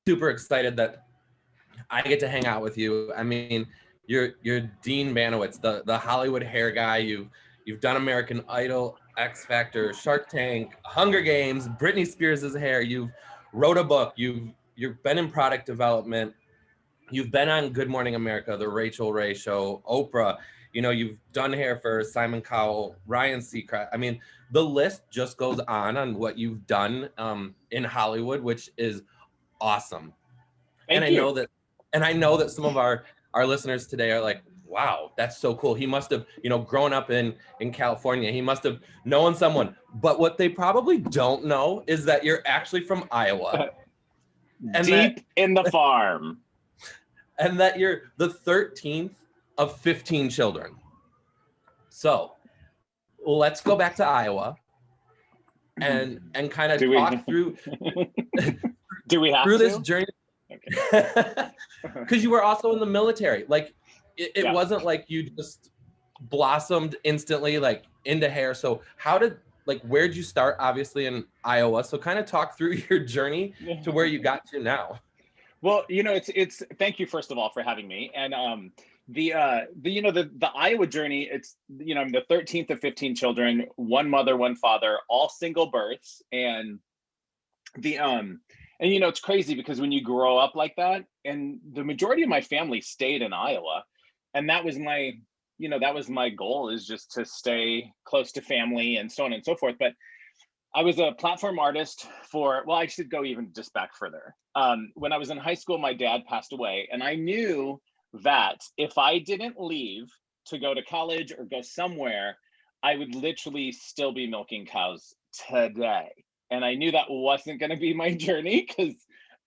super excited that I get to hang out with you. I mean, you're Dean Banowetz, the Hollywood hair guy. You've done American Idol, X Factor, Shark Tank, Hunger Games, Britney Spears' hair. You've wrote a book. You've been in product development. You've been on Good Morning America, the Rachel Ray Show, Oprah. You know, you've done hair for Simon Cowell, Ryan Seacrest. I mean, the list just goes on what you've done in Hollywood, which is awesome. Thank and you. I know that some of our listeners today are like, wow, that's so cool. He must have, you know, grown up in California. He must have known someone. But what they probably don't know is that you're actually from Iowa. And deep in the farm. And that you're the 13th of 15 children. So let's go back to Iowa and kind of talk through do we have through to? this journey. Because you were also in the military. Like it wasn't like you just blossomed instantly like into hair. So where'd you start? Obviously in Iowa. So kind of talk through your journey to where you got to now. Well, you know, it's thank you first of all for having me. And the Iowa journey, it's, you know, I'm the 13th of 15 children, one mother, one father, all single births. And and you know, it's crazy because when you grow up like that, and the majority of my family stayed in Iowa, and that was my goal, is just to stay close to family and so on and so forth. But I was a platform artist I should go even just back further. When I was in high school, my dad passed away, and I knew that if I didn't leave to go to college or go somewhere, I would literally still be milking cows today. And I knew that wasn't going to be my journey because,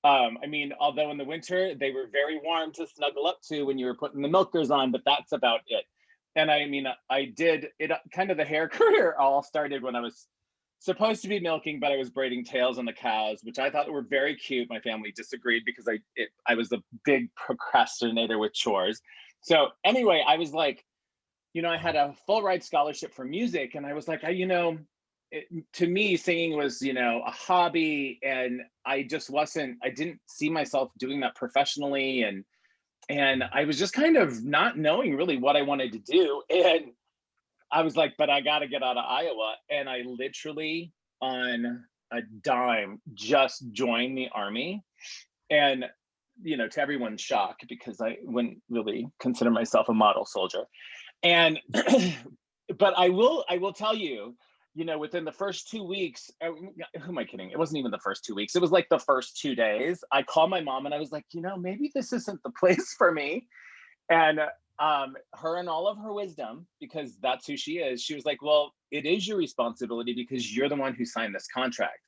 I mean, although in the winter, they were very warm to snuggle up to when you were putting the milkers on, but that's about it. And I mean, I did it, kind of the hair career all started when I was supposed to be milking, but I was braiding tails on the cows, which I thought were very cute. My family disagreed because I was a big procrastinator with chores. So anyway, I was like, you know, I had a full ride scholarship for music, and I was like, to me, singing was, you know, a hobby, and I didn't see myself doing that professionally. And I was just kind of not knowing really what I wanted to do. And I was like, but I got to get out of Iowa. And I literally on a dime just joined the Army. And, you know, to everyone's shock, because I wouldn't really consider myself a model soldier. And, but I will tell you, you know, within the first 2 weeks, who am I kidding? It wasn't even the first 2 weeks. It was like the first 2 days. I called my mom and I was like, you know, maybe this isn't the place for me. And her and all of her wisdom, because that's who she is, she was like, well, it is your responsibility because you're the one who signed this contract.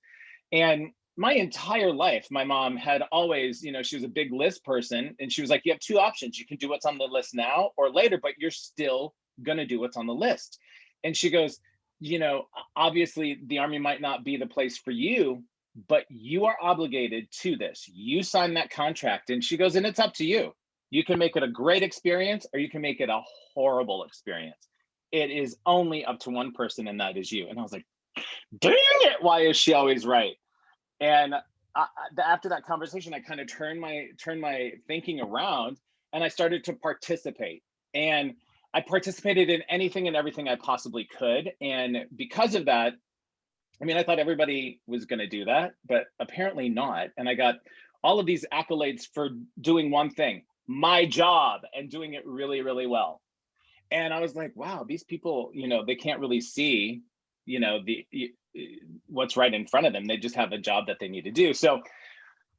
And my entire life, my mom had always, you know, she was a big list person. And she was like, you have two options. You can do what's on the list now or later, but you're still going to do what's on the list. And she goes, you know, obviously the Army might not be the place for you, but you are obligated to this. You signed that contract. And she goes, and it's up to you. You can make it a great experience or you can make it a horrible experience. It is only up to one person, and that is you. And I was like, dang it, why is she always right? And after that conversation, I kind of turned my thinking around and I started to participate. And I participated in anything and everything I possibly could. And because of that, I mean, I thought everybody was going to do that, but apparently not. And I got all of these accolades for doing one thing, my job, and doing it really, really well. And I was like, wow, these people, you know, they can't really see, you know, what's right in front of them. They just have a job that they need to do. So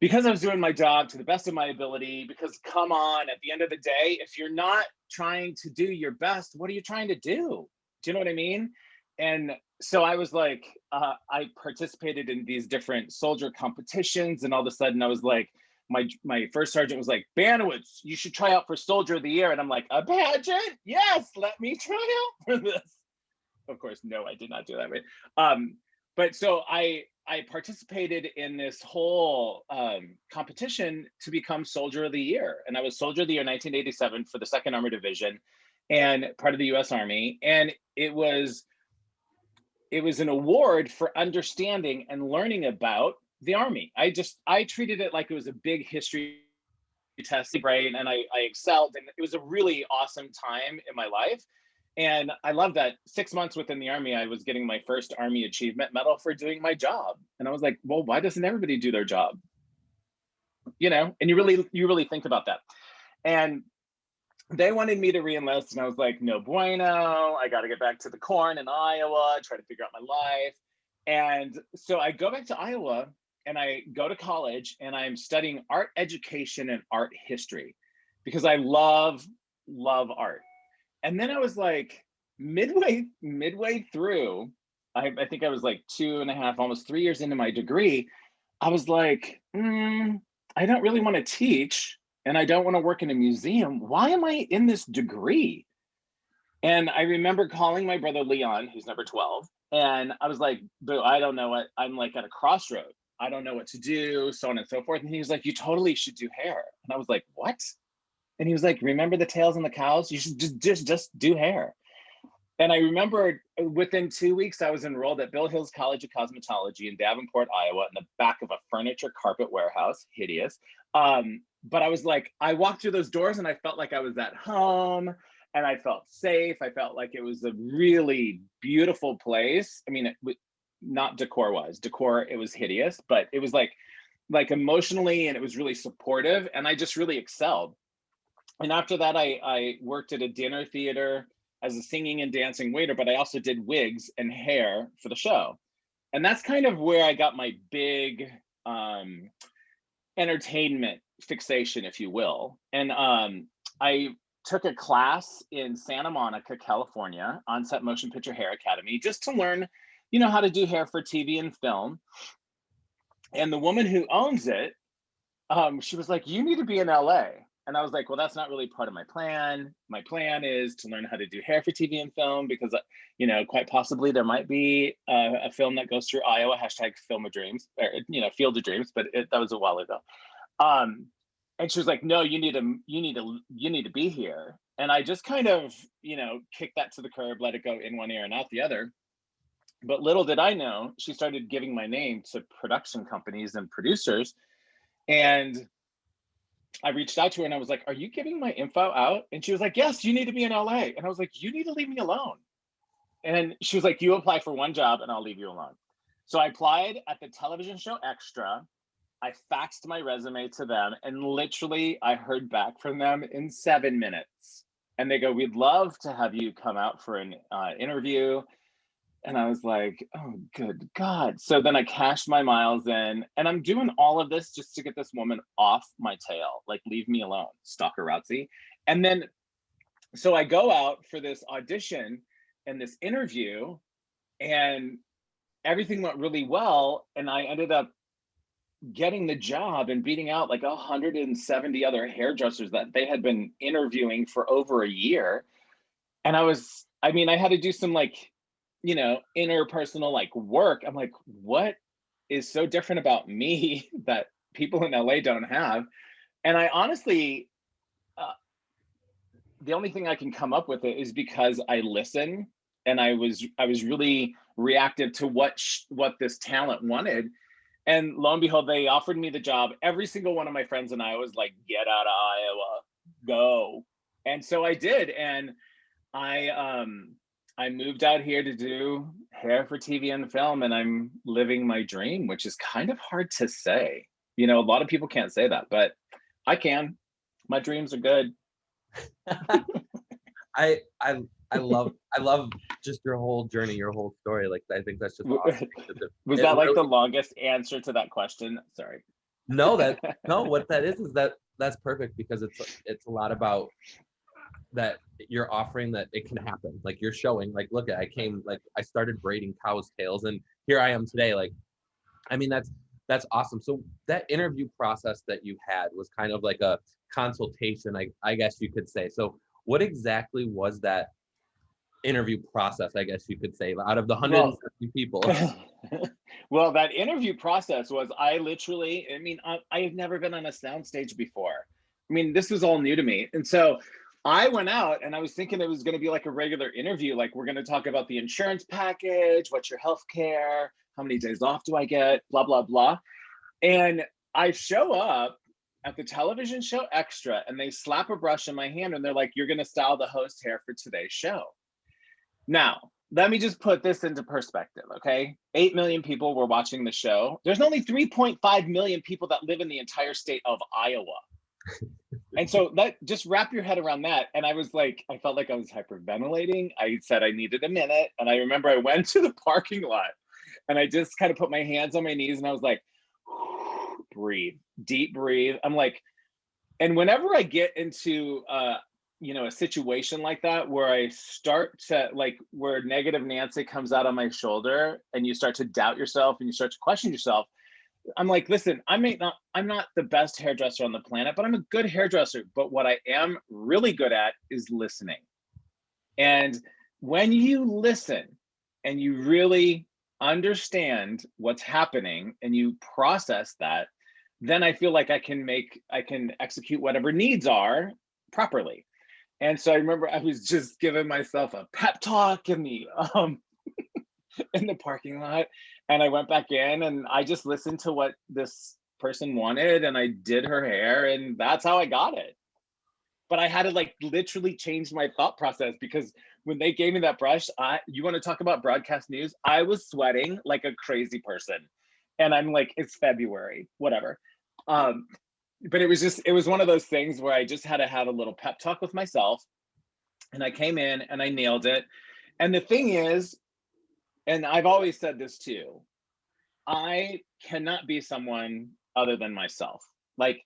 because I was doing my job to the best of my ability, because come on, at the end of the day, if you're not trying to do your best, what are you trying to do? Do you know what I mean? And so I was like, I participated in these different soldier competitions, and all of a sudden I was like, my first sergeant was like, Banowetz, you should try out for Soldier of the Year. And I'm like, a pageant? Yes, let me try out for this. Of course, no, I did not do that. But so I participated in this whole competition to become Soldier of the Year. And I was Soldier of the Year 1987 for the 2nd Armored Division and part of the US Army. And it was an award for understanding and learning about The Army. I treated it like it was a big history test, right? And I excelled, and it was a really awesome time in my life. And I love that 6 months within the Army, I was getting my first Army Achievement Medal for doing my job. And I was like, well, why doesn't everybody do their job? And you really think about that. And they wanted me to re-enlist, and I was like, no bueno, I got to get back to the corn in Iowa, try to figure out my life. And so I go back to Iowa, and I go to college, and I'm studying art education and art history because I love art. And then I was like, midway through, I think I was like 2.5, almost 3 years into my degree, I was like, I don't really want to teach, and I don't want to work in a museum. Why am I in this degree? And I remember calling my brother Leon, who's number 12, and I was like, boo, I don't know what, I'm like at a crossroad. I don't know what to do, so on and so forth. And he was like, you totally should do hair. And I was like, what? And he was like, remember the tails and the cows? You should just do hair. And I remember within 2 weeks, I was enrolled at Bill Hill's College of Cosmetology in Davenport, Iowa, in the back of a furniture carpet warehouse, hideous. But I was like, I walked through those doors and I felt like I was at home, and I felt safe. I felt like it was a really beautiful place. I mean, not decor-wise. Decor, it was hideous, but it was like emotionally, and it was really supportive, and I just really excelled. And after that, I worked at a dinner theater as a singing and dancing waiter, but I also did wigs and hair for the show. And that's kind of where I got my big entertainment fixation, if you will. And I took a class in Santa Monica, California, Onset Motion Picture Hair Academy, just to learn, how to do hair for TV and film. And the woman who owns it, she was like, you need to be in LA. And I was like, well, that's not really part of my plan. My plan is to learn how to do hair for TV and film because, quite possibly there might be a film that goes through Iowa, #Film of Dreams, or, Field of Dreams, but that was a while ago. And she was like, no, you need to be here. And I just kind of, kicked that to the curb, let it go in one ear and out the other. But little did I know, she started giving my name to production companies and producers. And I reached out to her and I was like, are you giving my info out? And she was like, yes, you need to be in LA. And I was like, you need to leave me alone. And she was like, you apply for one job and I'll leave you alone. So I applied at the television show Extra. I faxed my resume to them, and literally I heard back from them in 7 minutes. And they go, we'd love to have you come out for an interview. And I was like, oh, good God. So then I cashed my miles in, and I'm doing all of this just to get this woman off my tail. Like, leave me alone, stalkerazzi. And then, so I go out for this audition and this interview, and everything went really well. And I ended up getting the job and beating out like 170 other hairdressers that they had been interviewing for over a year. And I had to do some interpersonal work. I'm like, what is so different about me that people in LA don't have? And I honestly, the only thing I can come up with it is because I listen, and I was really reactive to what this talent wanted. And lo and behold, they offered me the job. Every single one of my friends and I was like, get out of Iowa, go. And so I did. And I moved out here to do hair for TV and film, and I'm living my dream, which is kind of hard to say. A lot of people can't say that, but I can. My dreams are good. I love just your whole journey, your whole story. Like, I think that's just awesome. Was that like the longest answer to that question? Sorry. No, what that is that's perfect, because it's a lot about that you're offering, that it can happen. Like, you're showing, like, look, I started braiding cows' tails, and here I am today. Like, I mean, that's awesome. So that interview process that you had was kind of like a consultation, I guess you could say. So what exactly was that interview process, I guess you could say, out of the 150 people? Well, that interview process was, I have never been on a soundstage before. I mean, this was all new to me. And so I went out, and I was thinking it was going to be like a regular interview. Like, we're going to talk about the insurance package, what's your health care, how many days off do I get, blah, blah, blah. And I show up at the television show Extra, and they slap a brush in my hand and they're like, "You're gonna style the host hair for today's show." Now, let me just put this into perspective, okay? 8 million people were watching the show. There's only 3.5 million people that live in the entire state of Iowa. And so just wrap your head around that. And I was like, I felt like I was hyperventilating. I said I needed a minute. And I remember I went to the parking lot and I just kind of put my hands on my knees and I was like, breathe, deep breathe. I'm like, and whenever I get into a situation like that where I start to where negative Nancy comes out on my shoulder and you start to doubt yourself and you start to question yourself, I'm like, listen, I'm not the best hairdresser on the planet, but I'm a good hairdresser. But what I am really good at is listening. And when you listen and you really understand what's happening and you process that, then I feel like I can execute whatever needs are properly. And so I remember I was just giving myself a pep talk in the in the parking lot, and I went back in and I just listened to what this person wanted and I did her hair, and that's how I got it. But I had to literally change my thought process, because when they gave me that brush, you want to talk about broadcast news? I was sweating like a crazy person. And I'm like, it's February, whatever. But it was one of those things where I just had to have a little pep talk with myself. And I came in and I nailed it. And the thing is, and I've always said this too, I cannot be someone other than myself. Like,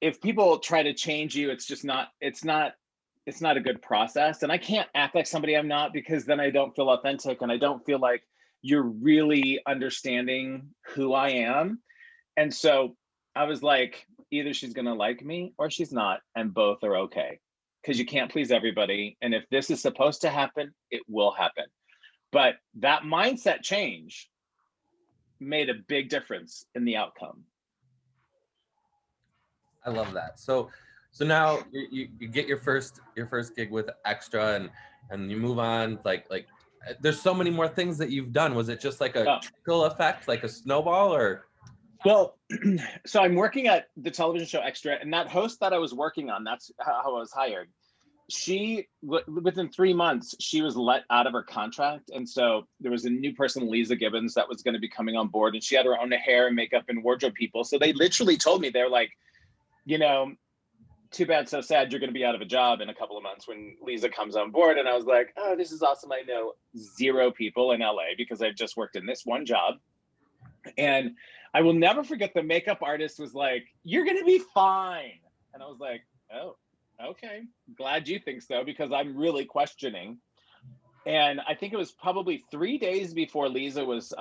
if people try to change you, it's not a good process. And I can't act like somebody I'm not, because then I don't feel authentic and I don't feel like you're really understanding who I am. And so I was like, either she's gonna like me or she's not, and both are okay, because you can't please everybody. And if this is supposed to happen, it will happen. But that mindset change made a big difference in the outcome. I love that. So now you get your first gig with Extra, and you move on. Like there's so many more things that you've done. Was it just like a trickle effect, like a snowball, or? Well, so I'm working at the television show Extra, and that host that I was working on, that's how I was hired. She, within 3 months, she was let out of her contract. And so there was a new person, Lisa Gibbons, that was going to be coming on board, and she had her own hair and makeup and wardrobe people. So they literally told me, they're like, too bad, so sad, you're going to be out of a job in a couple of months when Lisa comes on board. And I was like, oh, this is awesome. I know 0 people in LA because I've just worked in this one job. And I will never forget, the makeup artist was like, you're going to be fine. And I was like, oh, okay. Glad you think so, because I'm really questioning. And I think it was probably 3 days before Lisa's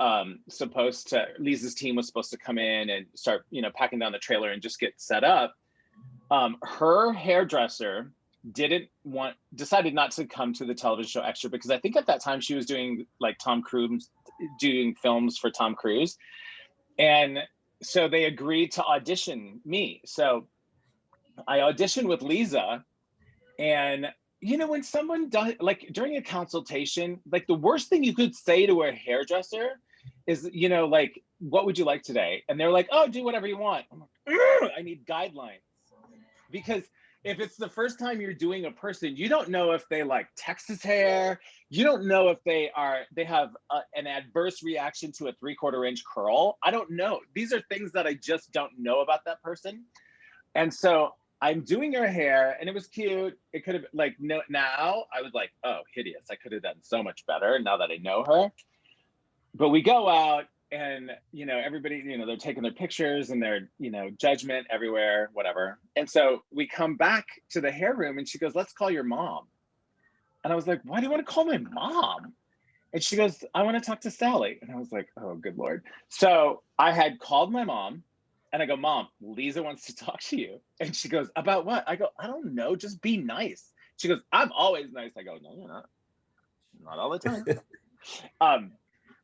team was supposed to come in and start, packing down the trailer and just get set up. Her hairdresser decided not to come to the television show Extra, because I think at that time she was doing Tom Cruise, doing films for Tom Cruise. And so they agreed to audition me. So I auditioned with Lisa, and when someone does, during a consultation, the worst thing you could say to a hairdresser is, what would you like today? And they're like, oh, do whatever you want. I'm like, I need guidelines. Because if it's the first time you're doing a person, you don't know if they like Texas hair. You don't know if they have an adverse reaction to a 3/4 inch curl. I don't know. These are things that I just don't know about that person. And so I'm doing her hair, and it was cute. It could have now I was like, oh, hideous. I could have done so much better now that I know her. But we go out, and everybody, they're taking their pictures and their judgment everywhere, whatever. And so we come back to the hair room, and she goes, let's call your mom. And I was like, why do you want to call my mom? And she goes, I want to talk to Sally. And I was like, oh, good Lord. So I had called my mom, and I go, Mom, Lisa wants to talk to you. And she goes, about what? I go, I don't know, just be nice. She goes, I'm always nice. I go, no, you're not. Not all the time.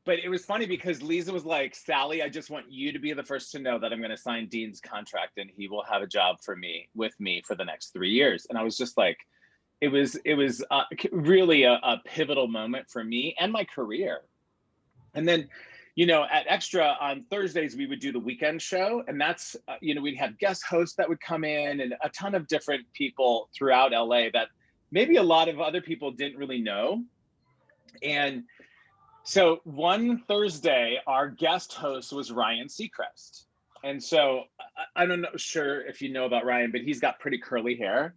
But it was funny because Lisa was like, Sally, I just want you to be the first to know that I'm going to sign Dean's contract, and he will have a job with me for the next 3 years. And I was just like, it was really a pivotal moment for me and my career. And then, at Extra on Thursdays, we would do the weekend show. And that's, we'd have guest hosts that would come in and a ton of different people throughout LA that maybe a lot of other people didn't really know. And so one Thursday, our guest host was Ryan Seacrest. And so I don't know, sure if you know about Ryan, but he's got pretty curly hair.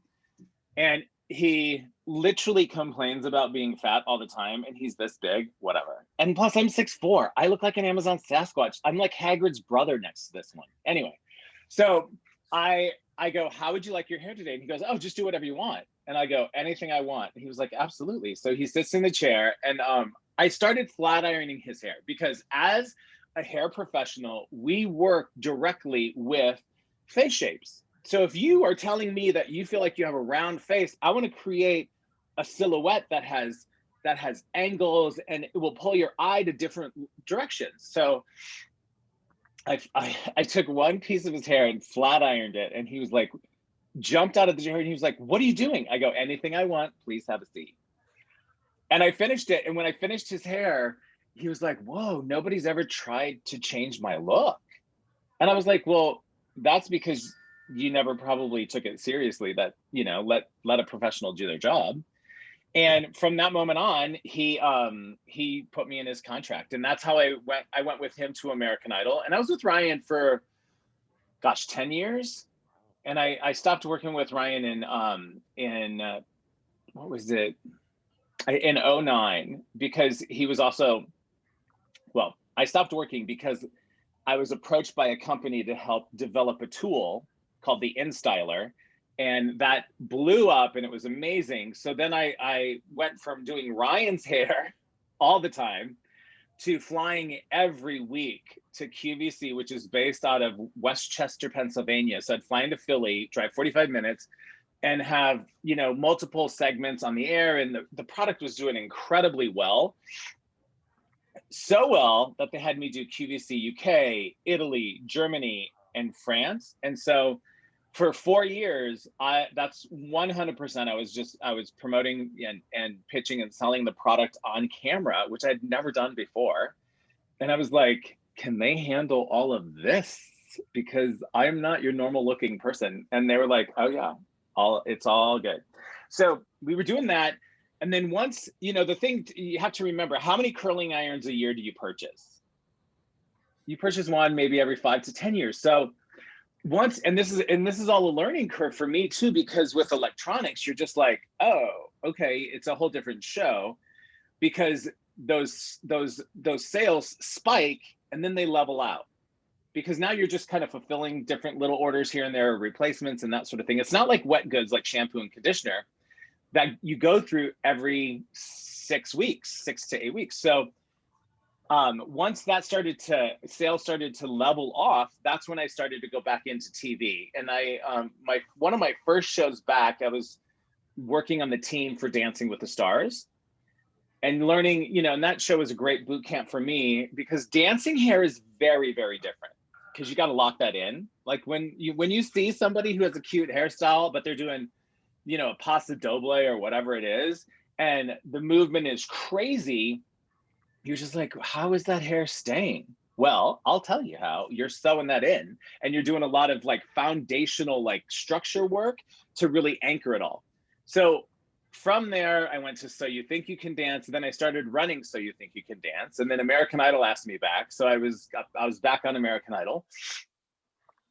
And he literally complains about being fat all the time, and he's this big, whatever. And plus I'm 6'4". I look like an Amazon Sasquatch. I'm like Hagrid's brother next to this one. Anyway, so I go, how would you like your hair today? And he goes, oh, just do whatever you want. And I go, anything I want. And he was like, absolutely. So he sits in the chair, and I started flat ironing his hair, because as a hair professional, we work directly with face shapes. So if you are telling me that you feel like you have a round face, I want to create a silhouette that has angles, and it will pull your eye to different directions. So I took one piece of his hair and flat ironed it, and he was like, jumped out of the chair, and he was like, what are you doing? I go, anything I want, please have a seat. And I finished it. And when I finished his hair, he was like, whoa, nobody's ever tried to change my look. And I was like, well, that's because you never probably took it seriously, that, let a professional do their job. And from that moment on, he put me in his contract. And that's how I went with him to American Idol. And I was with Ryan for, 10 years. And I stopped working with Ryan in what was it? In 2009, because he was also, I stopped working because I was approached by a company to help develop a tool called the InStyler, and that blew up, and it was amazing. So then I went from doing Ryan's hair all the time to flying every week to QVC, which is based out of Westchester, Pennsylvania. So I'd fly into Philly, drive 45 minutes, and have, multiple segments on the air. And the product was doing incredibly well. So well that they had me do QVC UK, Italy, Germany, and France. And so for 4 years, that's 100%. I was promoting and pitching and selling the product on camera, which I'd never done before. And I was like, can they handle all of this? Because I'm not your normal looking person. And they were like, oh yeah, it's all good. So we were doing that. And then once, the thing you have to remember, how many curling irons a year do you purchase? You purchase one maybe every 5 to 10 years. So once, and this is all a learning curve for me too, because with electronics, you're just like, oh, okay, it's a whole different show, because those sales spike and then they level out, because now you're just kind of fulfilling different little orders here and there, replacements and that sort of thing. It's not like wet goods, like shampoo and conditioner, that you go through every 6 to 8 weeks. So once that sales started to level off, that's when I started to go back into TV. And one of my first shows back, I was working on the team for Dancing with the Stars, and learning, and that show was a great boot camp for me, because dancing hair is very, very different, because you got to lock that in. Like when you see somebody who has a cute hairstyle, but they're doing, a paso doble or whatever it is, and the movement is crazy, you're just like, how is that hair staying? Well, I'll tell you how. You're sewing that in, and you're doing a lot of like foundational, like structure work to really anchor it all. So from there, I went to So You Think You Can Dance. And then I started running So You Think You Can Dance. And then American Idol asked me back. So I was back on American Idol.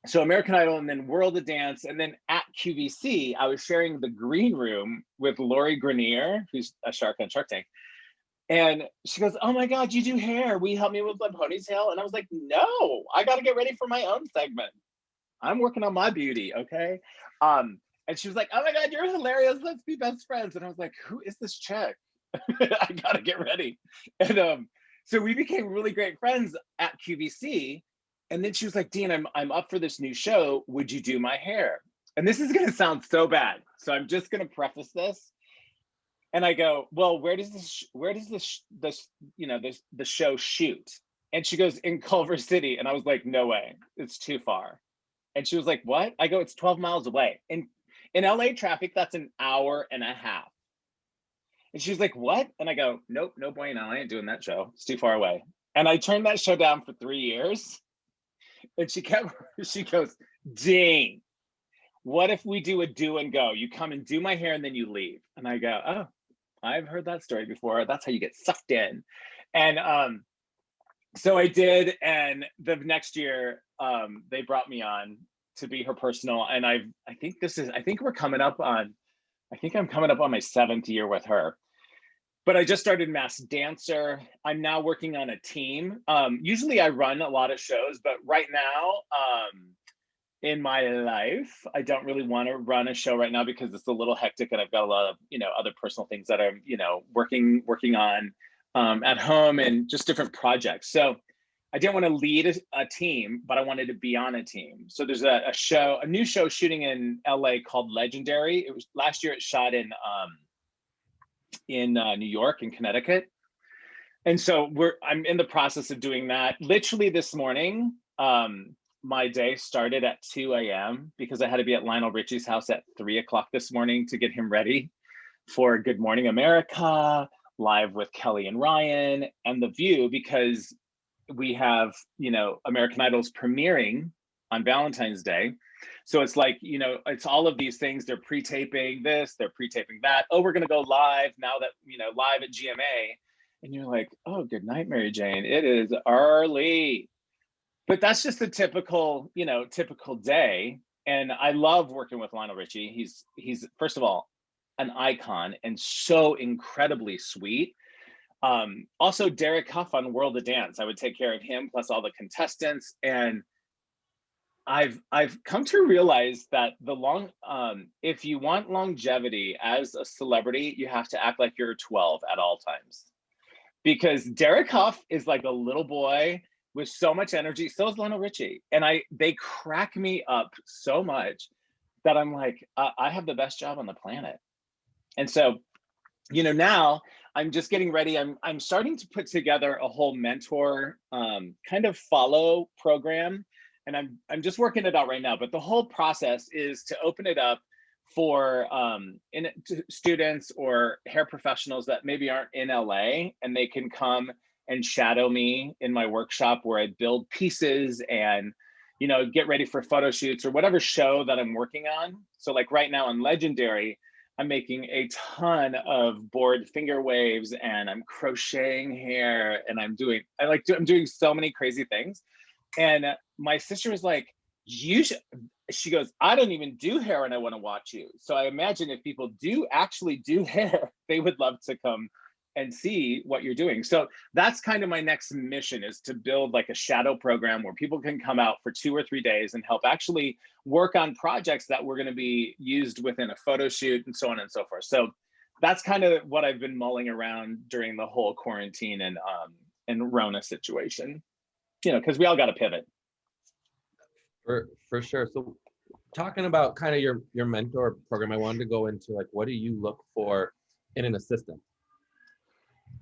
So American Idol, and then World of Dance. And then at QVC, I was sharing the green room with Lori Grenier, who's a shark on Shark Tank. And she goes, oh my God, you do hair. Will you help me with my ponytail? And I was like, no, I got to get ready for my own segment. I'm working on my beauty, okay? And she was like, oh my God, you're hilarious. Let's be best friends. And I was like, who is this chick? I got to get ready. And so we became really great friends at QVC. And then she was like, Dean, I'm up for this new show. Would you do my hair? And this is going to sound so bad, so I'm just going to preface this. And I go, well, where does the show shoot? And she goes, in Culver City. And I was like, no way, it's too far. And she was like, what? I go, it's 12 miles away. And in LA traffic, that's an hour and a half. And she was like, what? And I go, nope, no bueno, I ain't doing that show. It's too far away. And I turned that show down for 3 years. And she goes, Dean, what if we do a do and go? You come and do my hair and then you leave. And I go, oh, I've heard that story before. That's how you get sucked in. And so I did. And the next year, they brought me on to be her personal. And I think I'm coming up on my 7th year with her. But I just started Masked Dancer. I'm now working on a team. Usually I run a lot of shows, but right now, in my life, I don't really want to run a show right now because it's a little hectic and I've got a lot of, other personal things that I'm, working on at home and just different projects. So I didn't want to lead a team, but I wanted to be on a team. So there's a new show shooting in LA called Legendary. It was last year. It shot in New York and Connecticut. And so I'm in the process of doing that. Literally this morning, my day started at 2 a.m. because I had to be at Lionel Richie's house at 3 o'clock this morning to get him ready for Good Morning America, Live with Kelly and Ryan, and The View, because we have, American Idol's premiering on Valentine's Day. So it's like, it's all of these things. They're pre-taping this, they're pre-taping that. Oh, we're going to go live now that, live at GMA. And you're like, oh, good night, Mary Jane. It is early. But that's just a typical day. And I love working with Lionel Richie. He's first of all, an icon and so incredibly sweet. Also Derek Huff on World of Dance. I would take care of him plus all the contestants. And I've come to realize that if you want longevity as a celebrity, you have to act like you're 12 at all times. Because Derek Huff is like a little boy with so much energy. So is Lionel Richie. And they crack me up so much that I'm like, I have the best job on the planet. And so, now I'm just getting ready. I'm starting to put together a whole mentor kind of follow program. And I'm just working it out right now. But the whole process is to open it up for students or hair professionals that maybe aren't in LA, and they can come and shadow me in my workshop where I build pieces and, get ready for photo shoots or whatever show that I'm working on. So like right now on Legendary, I'm making a ton of board finger waves and I'm crocheting hair and I'm doing so many crazy things. And my sister was like, she goes, I don't even do hair and I want to watch you. So I imagine if people do actually do hair, they would love to come and see what you're doing. So that's kind of my next mission, is to build like a shadow program where people can come out for 2 or 3 days and help actually work on projects that were going to be used within a photo shoot and so on and so forth. So that's kind of what I've been mulling around during the whole quarantine and Rona situation, because we all got to pivot. For sure. So talking about kind of your mentor program, I wanted to go into like, what do you look for in an assistant?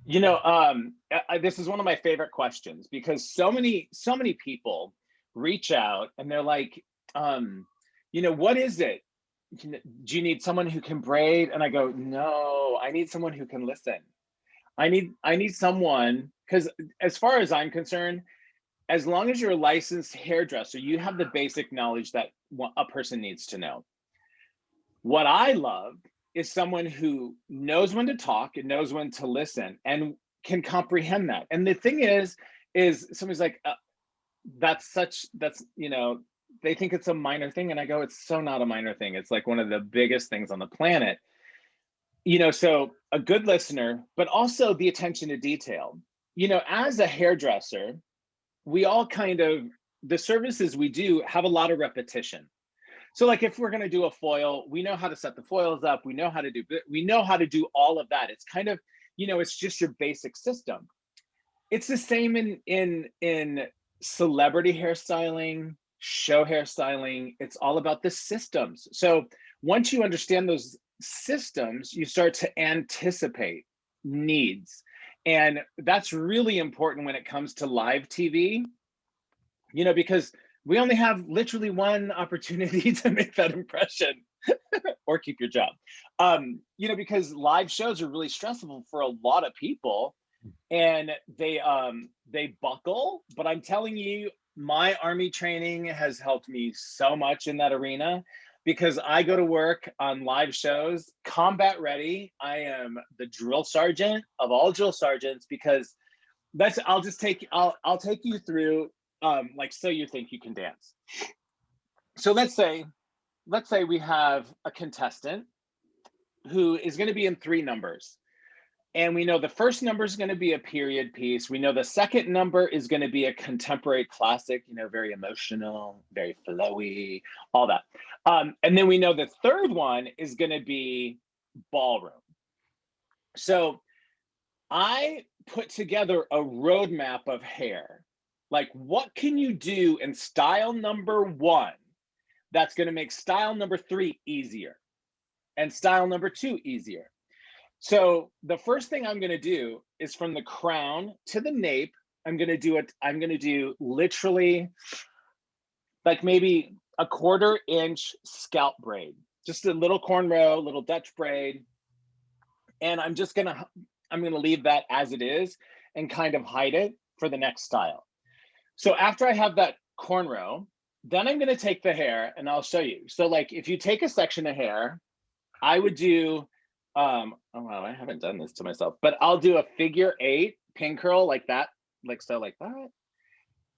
This is one of my favorite questions, because so many people reach out and they're like, what is it? Do you need someone who can braid? And I go, no, I need someone who can listen. I need someone, because as far as I'm concerned, as long as you're a licensed hairdresser, you have the basic knowledge that a person needs to know. What I love is someone who knows when to talk and knows when to listen and can comprehend that. And the thing is somebody's like, they think it's a minor thing. And I go, it's so not a minor thing. It's like one of the biggest things on the planet. So a good listener, but also the attention to detail. As a hairdresser, we all the services we do have a lot of repetition. So like if we're going to do a foil, we know how to set the foils up. We know how to do all of that. It's kind of, it's just your basic system. It's the same in celebrity hairstyling, show hairstyling. It's all about the systems. So once you understand those systems, you start to anticipate needs. And that's really important when it comes to live TV, because we only have literally one opportunity to make that impression or keep your job. Because live shows are really stressful for a lot of people. and they buckle. But I'm telling you, my Army training has helped me so much in that arena, because I go to work on live shows combat ready. I am the drill sergeant of all drill sergeants, because I'll take you through, like, so you think you can dance. So let's say we have a contestant who is going to be in 3 numbers. And we know the first number is going to be a period piece. We know the second number is going to be a contemporary classic, you know, very emotional, very flowy, all that. And then we know the third one is going to be ballroom. So I put together a roadmap of hair. Like, what can you do in style number 1 that's going to make style number 3 easier and style number 2 easier? So the first thing I'm going to do is from the crown to the nape. I'm going to do literally like maybe a 1/4 inch scalp braid, just a little cornrow, little Dutch braid. And I'm going to leave that as it is and kind of hide it for the next style. So after I have that cornrow, then I'm going to take the hair and I'll show you. So like, if you take a section of hair, I would do, oh wow, I haven't done this to myself, but I'll do a figure 8 pin curl like that, like so, like that.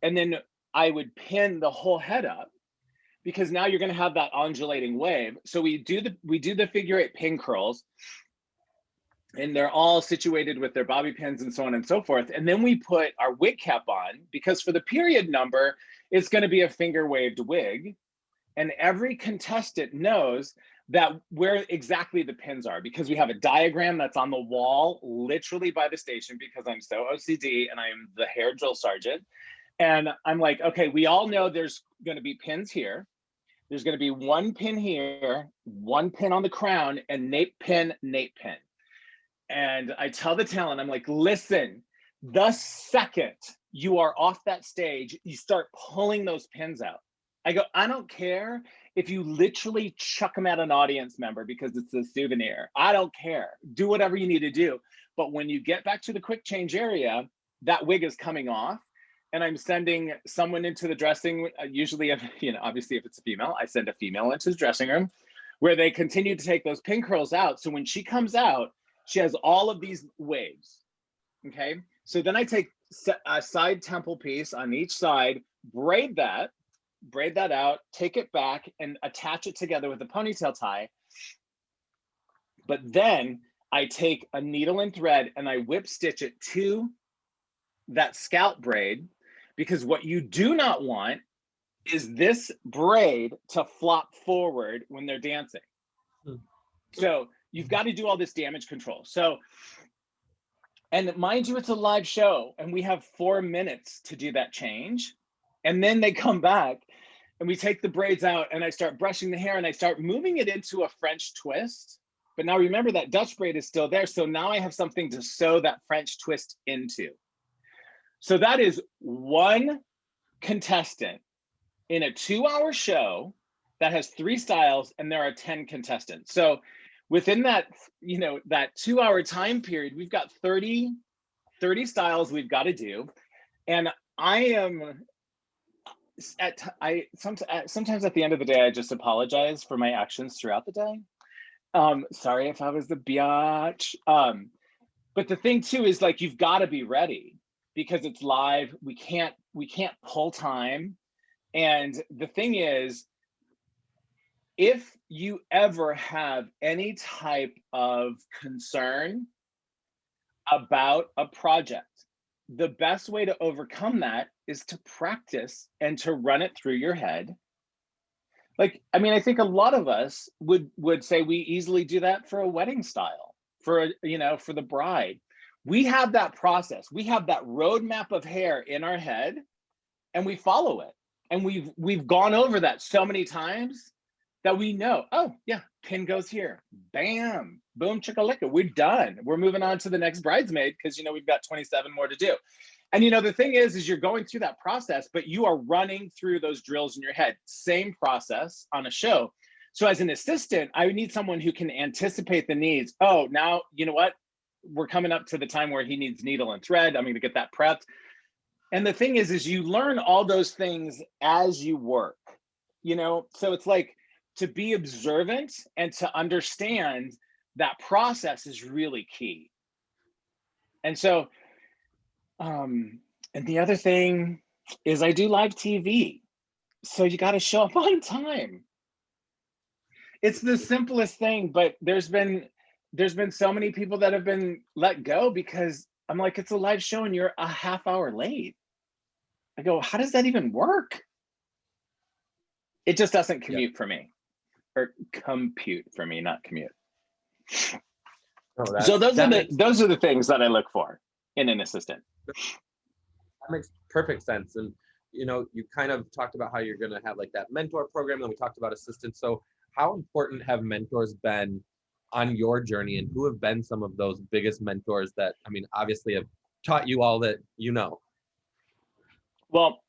And then I would pin the whole head up, because now you're going to have that undulating wave. So we do the figure 8 pin curls, and they're all situated with their bobby pins and so on and so forth. And then we put our wig cap on, because for the period number, it's going to be a finger waved wig. And every contestant knows that where exactly the pins are, because we have a diagram that's on the wall, literally by the station, because I'm so OCD and I'm the hair drill sergeant. And I'm like, okay, we all know there's going to be pins here. There's going to be 1 pin here, 1 pin on the crown, and nape pin, nape pin. And I tell the talent, I'm like, listen, the second you are off that stage, you start pulling those pins out. I go, I don't care if you literally chuck them at an audience member because it's a souvenir. I don't care. Do whatever you need to do. But when you get back to the quick change area, that wig is coming off. And I'm sending someone into the dressing, usually, if, you know, obviously if it's a female, I send a female into the dressing room where they continue to take those pin curls out. So when she comes out, she has all of these waves, okay? So then I take a side temple piece on each side, braid that out, take it back and attach it together with a ponytail tie. But then I take a needle and thread and I whip stitch it to that scalp braid, because what you do not want is this braid to flop forward when they're dancing. So you've got to do all this damage control. So, and mind you, it's a live show and we have 4 minutes to do that change. And then they come back and we take the braids out and I start brushing the hair and I start moving it into a French twist. But now remember that Dutch braid is still there. So now I have something to sew that French twist into. So that is 1 contestant in a 2-hour show that has 3 styles, and there are 10 contestants. So within that, you know, that 2-hour time period, we've got 30 styles we've got to do. And sometimes at the end of the day, I just apologize for my actions throughout the day. Sorry if I was the biatch. But the thing too is, like, you've got to be ready because it's live. We can't pull time. And the thing is, if you ever have any type of concern about a project, the best way to overcome that is to practice and to run it through your head. Like, I mean, I think a lot of us would say we easily do that for a wedding style, for the bride. We have that process. We have that roadmap of hair in our head and we follow it. And we've gone over that so many times that we know, oh yeah, pin goes here, bam, boom, chicka-licka, we're done. We're moving on to the next bridesmaid because, we've got 27 more to do. And the thing is you're going through that process, but you are running through those drills in your head. Same process on a show. So as an assistant, I would need someone who can anticipate the needs. Oh, now, you know what? we're coming up to the time where he needs needle and thread. I'm going to get that prepped. And the thing is you learn all those things as you work, you know? So it's like to be observant and to understand that process is really key. And so, and the other thing is I do live TV. So you got to show up on time. It's the simplest thing, but there's been so many people that have been let go because I'm like, it's a live show and you're a half hour late. I go, how does that even work? It just doesn't commute for me, or compute for me, not commute. Oh, So those are the things that I look for in an assistant. That makes perfect sense. And you know, you kind of talked about how you're going to have like that mentor program, and we talked about assistants. So how important have mentors been on your journey, and who have been some of those biggest mentors that, I mean, obviously have taught you all that you know? Well,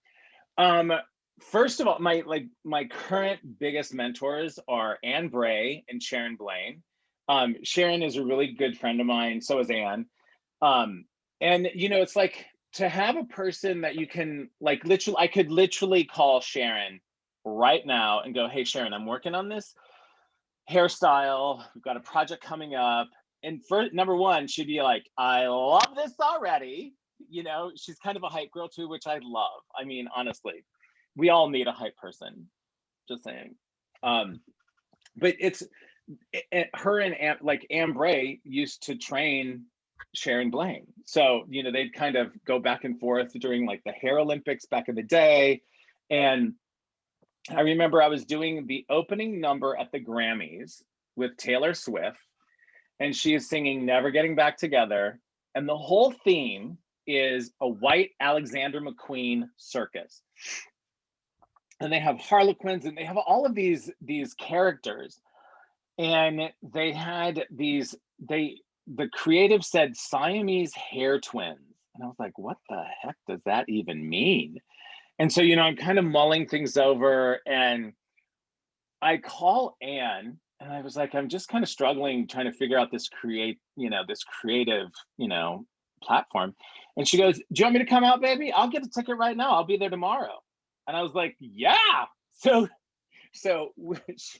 first of all, my current biggest mentors are Anne Bray and Sharon Blaine. Sharon is a really good friend of mine. So is Anne. And you know, it's like to have a person that you can like literally, I could literally call Sharon right now and go, hey, Sharon, I'm working on this hairstyle. We've got a project coming up. And for number one, she'd be like, I love this already. You know, she's kind of a hype girl too, which I love. I mean, honestly, we all need a hype person, just saying. But it's her and Anne Bray used to train Sharon Blaine. So, you know, they'd kind of go back and forth during like the Hair Olympics back in the day. And I remember I was doing the opening number at the Grammys with Taylor Swift, and she is singing Never Getting Back Together. And the whole theme is a white Alexander McQueen circus. And they have harlequins and they have all of these characters. And they had the creative said Siamese hair twins. And I was like, what the heck does that even mean? And so, you know, I'm kind of mulling things over, and I call Anne and I was like, I'm just kind of struggling trying to figure out this creative, you know, platform. And she goes, do you want me to come out, baby? I'll get a ticket right now. I'll be there tomorrow. And I was like, yeah. So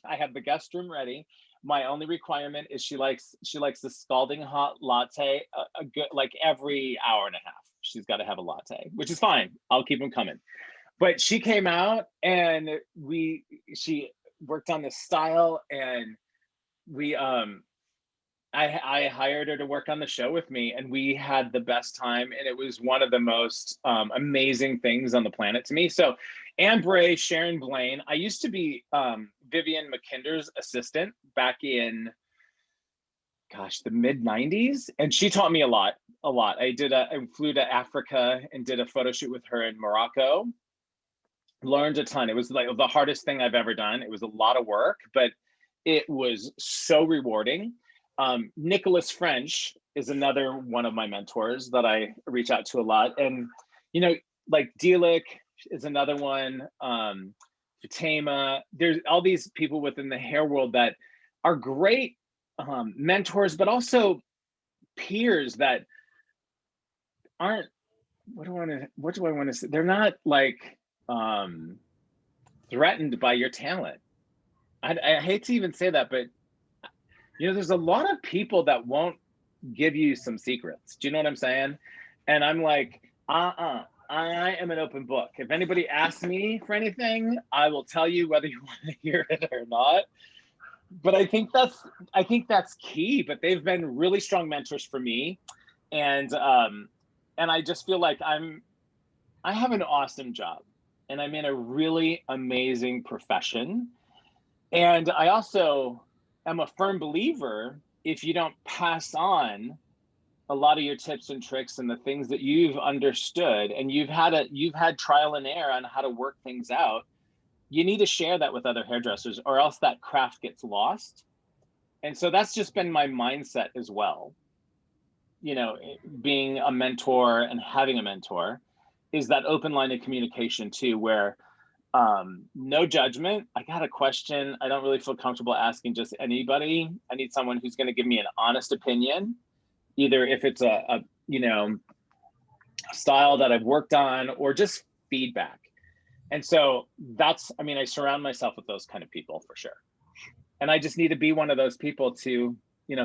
I have the guest room ready. My only requirement is she likes the scalding hot latte a good, like every hour and a half. She's got to have a latte, which is fine. I'll keep them coming. But she came out and she worked on the style, and I hired her to work on the show with me, and we had the best time, and it was one of the most amazing things on the planet to me. So Anne Bray, Sharon Blaine. I used to be Vivian McKinder's assistant back in, gosh, the mid 90s. And she taught me a lot. I flew to Africa and did a photo shoot with her in Morocco. Learned a ton. It was like the hardest thing I've ever done. It was a lot of work, but it was so rewarding. Nicholas French is another one of my mentors that I reach out to a lot. And, you know, like Delic is another one. Fatema, there's all these people within the hair world that are great mentors, but also peers that aren't, what do I want to say? They're not like threatened by your talent. I hate to even say that, but you know, there's a lot of people that won't give you some secrets. Do you know what I'm saying? And I'm like, I am an open book. If anybody asks me for anything, I will tell you whether you want to hear it or not. But I think that's key. But they've been really strong mentors for me, and I just feel like I have an awesome job, and I'm in a really amazing profession. And I also am a firm believer, if you don't pass on a lot of your tips and tricks and the things that you've understood, and you've had trial and error on how to work things out, you need to share that with other hairdressers, or else that craft gets lost. And so that's just been my mindset as well. You know, being a mentor and having a mentor is that open line of communication too, where no judgment. I got a question I don't really feel comfortable asking just anybody. I need someone who's going to give me an honest opinion, either if it's a style that I've worked on or just feedback. And so that's, I mean, I surround myself with those kind of people for sure. And I just need to be one of those people to,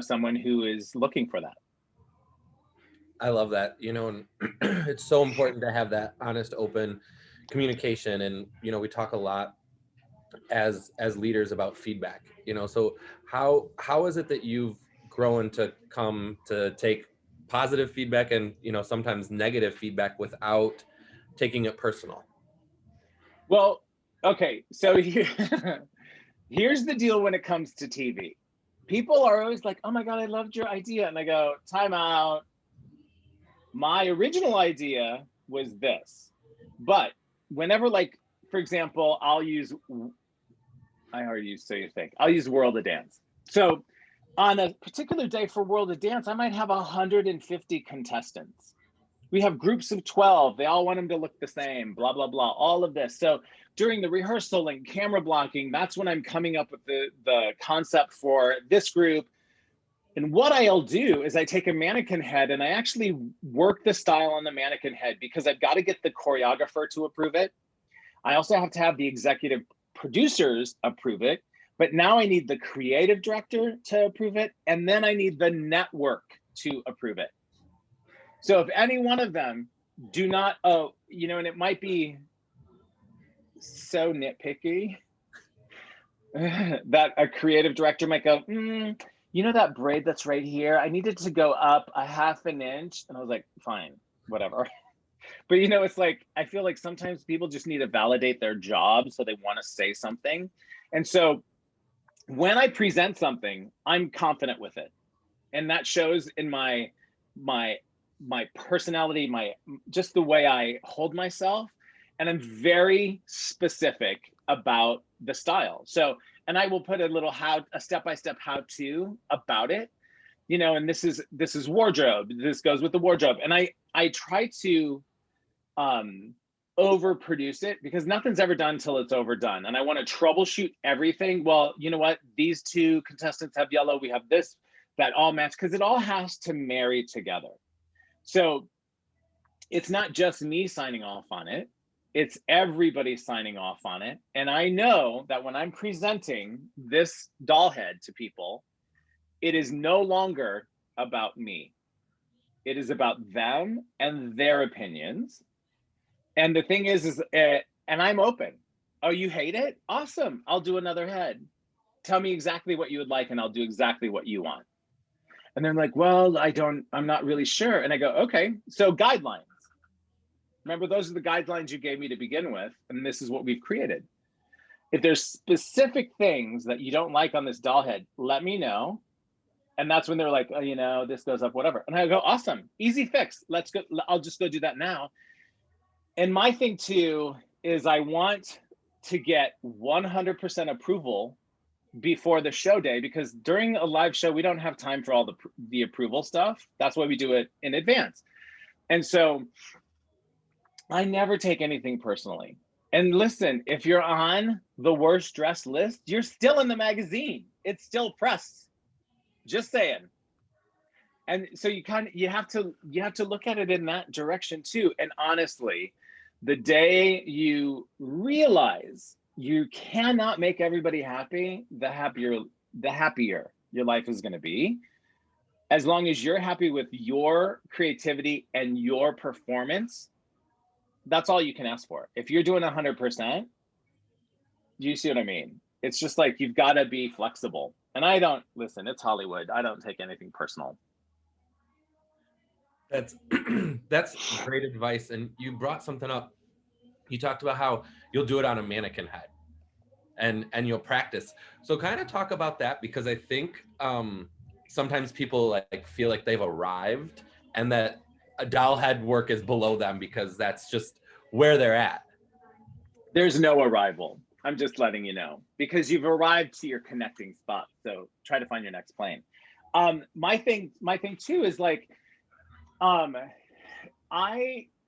someone who is looking for that. I love that, and it's so important to have that honest, open communication. And, we talk a lot as leaders about feedback, so how is it that you've grown to come to take positive feedback and, sometimes negative feedback without taking it personal? Well, okay. So here's the deal when it comes to TV. People are always like, oh my God, I loved your idea. And I go, time out. My original idea was this. But whenever, like, for example, I'll use World of Dance. So on a particular day for World of Dance, I might have 150 contestants. We have groups of 12. They all want them to look the same, blah, blah, blah, all of this. So during the rehearsal and camera blocking, that's when I'm coming up with the concept for this group. And what I'll do is I take a mannequin head and I actually work the style on the mannequin head because I've got to get the choreographer to approve it. I also have to have the executive producers approve it. But now I need the creative director to approve it. And then I need the network to approve it. So if any one of them do not, and it might be so nitpicky that a creative director might go, that braid that's right here, I needed to go up a half an inch. And I was like, fine, whatever. But it's like, I feel like sometimes people just need to validate their job. So they want to say something. And so when I present something, I'm confident with it. And that shows in my personality, just the way I hold myself. And I'm very specific about the style. So, and I will put a step-by-step how-to about it, and this is wardrobe. This goes with the wardrobe. And I try to overproduce it because nothing's ever done until it's overdone. And I want to troubleshoot everything. Well, you know what? These two contestants have yellow. We have this, that all match, because it all has to marry together. So it's not just me signing off on it. It's everybody signing off on it. And I know that when I'm presenting this doll head to people, it is no longer about me. It is about them and their opinions. And the thing is and I'm open. Oh, you hate it? Awesome. I'll do another head. Tell me exactly what you would like and I'll do exactly what you want. And they're like, well, I'm not really sure. And I go, okay, so guidelines. Remember, those are the guidelines you gave me to begin with, and this is what we've created. If there's specific things that you don't like on this doll head, let me know. And that's when they're like, oh, this goes up, whatever. And I go, awesome, easy fix. Let's go. I'll just go do that now. And my thing too is I want to get 100% approval before the show day, because during a live show, we don't have time for all the approval stuff. That's why we do it in advance. And so I never take anything personally. And listen, if you're on the worst dressed list, you're still in the magazine. It's still press. Just saying. And so you have to look at it in that direction too. And honestly, the day you realize you cannot make everybody happy, the happier your life is going to be. As long as you're happy with your creativity and your performance, that's all you can ask for. If you're doing 100%, you see what I mean? It's just like, you've got to be flexible. And it's Hollywood. I don't take anything personal. That's great advice. And you brought something up. You talked about how you'll do it on a mannequin head and you'll practice. So kind of talk about that, because I think sometimes people like feel like they've arrived and that a doll head work is below them because that's just where they're at. There's no arrival. I'm just letting you know, because you've arrived to your connecting spot. So try to find your next plane. My thing too is like, all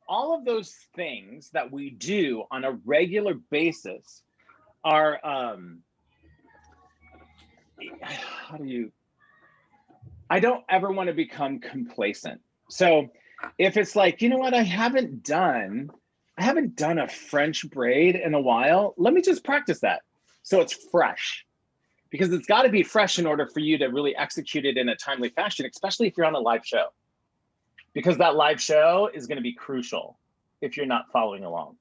of those things that we do on a regular basis are, I don't ever want to become complacent. So if it's like, you know what, I haven't done a French braid in a while, let me just practice that so it's fresh. Because it's got to be fresh in order for you to really execute it in a timely fashion, especially if you're on a live show. Because that live show is going to be crucial if you're not following along.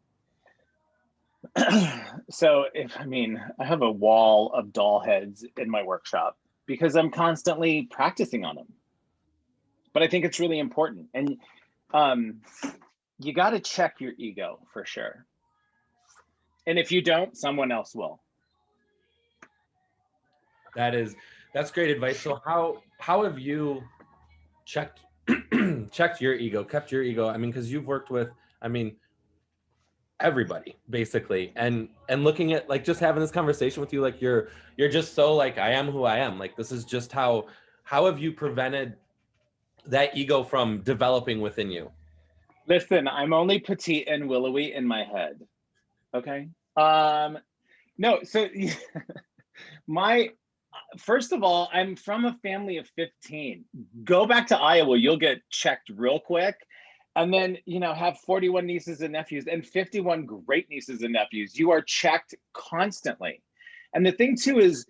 So I have a wall of doll heads in my workshop because I'm constantly practicing on them. But I think it's really important. And you got to check your ego for sure. And if you don't, someone else will. That's great advice. So how have you checked your ego, kept your ego? I mean, because you've worked with, everybody basically, and looking at like just having this conversation with you, like you're just so like, I am who I am. Like, this is just how have you prevented that ego from developing within you? Listen, I'm only petite and willowy in my head. Okay. No, so first of all, I'm from a family of 15. Go back to Iowa, you'll get checked real quick. And then, have 41 nieces and nephews and 51 great nieces and nephews. You are checked constantly. And the thing too is,